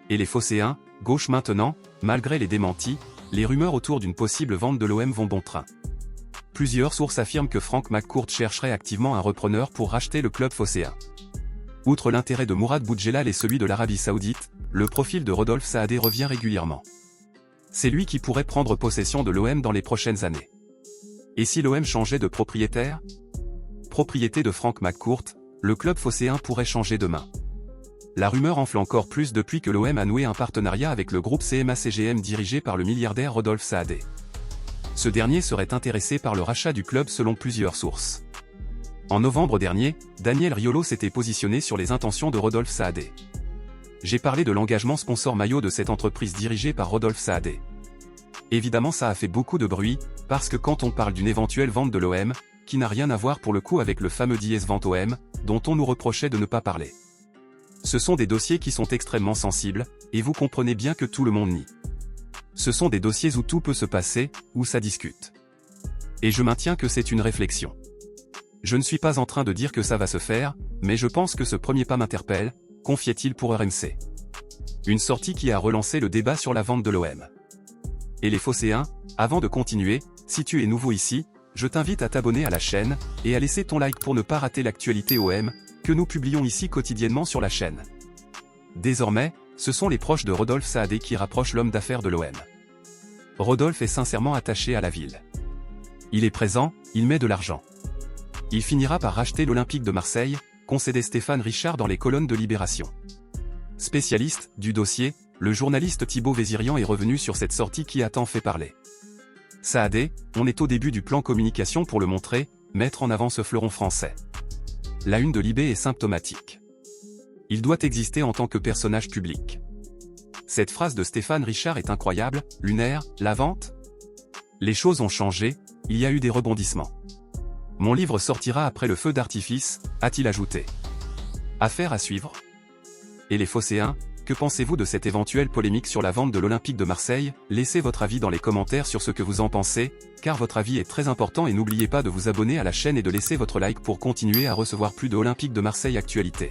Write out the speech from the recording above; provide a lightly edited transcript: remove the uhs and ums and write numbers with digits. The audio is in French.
Et les Phocéens, gauche maintenant, malgré les démentis, les rumeurs autour d'une possible vente de l'OM vont bon train. Plusieurs sources affirment que Frank McCourt chercherait activement un repreneur pour racheter le club phocéen. Outre l'intérêt de Mourad Boudjelal et celui de l'Arabie Saoudite, le profil de Rodolphe Saadé revient régulièrement. C'est lui qui pourrait prendre possession de l'OM dans les prochaines années. Et si l'OM changeait de propriétaire? Propriété de Frank McCourt, le club phocéen pourrait changer demain. La rumeur enfle encore plus depuis que l'OM a noué un partenariat avec le groupe CMA-CGM dirigé par le milliardaire Rodolphe Saadé. Ce dernier serait intéressé par le rachat du club selon plusieurs sources. En novembre dernier, Daniel Riolo s'était positionné sur les intentions de Rodolphe Saadé. J'ai parlé de l'engagement sponsor maillot de cette entreprise dirigée par Rodolphe Saadé. Évidemment ça a fait beaucoup de bruit, parce que quand on parle d'une éventuelle vente de l'OM, qui n'a rien à voir pour le coup avec le fameux dièse vente OM, dont on nous reprochait de ne pas parler. Ce sont des dossiers qui sont extrêmement sensibles, et vous comprenez bien que tout le monde nie. Ce sont des dossiers où tout peut se passer, où ça discute. Et je maintiens que c'est une réflexion. Je ne suis pas en train de dire que ça va se faire, mais je pense que ce premier pas m'interpelle, confiait-il pour RMC. Une sortie qui a relancé le débat sur la vente de l'OM. Et les Phocéens, avant de continuer, si tu es nouveau ici, je t'invite à t'abonner à la chaîne, et à laisser ton like pour ne pas rater l'actualité OM, que nous publions ici quotidiennement sur la chaîne. Désormais, ce sont les proches de Rodolphe Saadé qui rapprochent l'homme d'affaires de l'OM. Rodolphe est sincèrement attaché à la ville. Il est présent, il met de l'argent. Il finira par racheter l'Olympique de Marseille, concédait Stéphane Richard dans les colonnes de Libération. Spécialiste du dossier, le journaliste Thibaut Vézirian est revenu sur cette sortie qui a tant fait parler. Saadé, on est au début du plan communication pour le montrer, mettre en avant ce fleuron français. La une de Libé est symptomatique. Il doit exister en tant que personnage public. Cette phrase de Stéphane Richard est incroyable, lunaire, la vente? Les choses ont changé, il y a eu des rebondissements. Mon livre sortira après le feu d'artifice, a-t-il ajouté. Affaire à suivre. Et les Phocéens, que pensez-vous de cette éventuelle polémique sur la vente de l'Olympique de Marseille? Laissez votre avis dans les commentaires sur ce que vous en pensez, car votre avis est très important et n'oubliez pas de vous abonner à la chaîne et de laisser votre like pour continuer à recevoir plus de Olympique de Marseille actualités.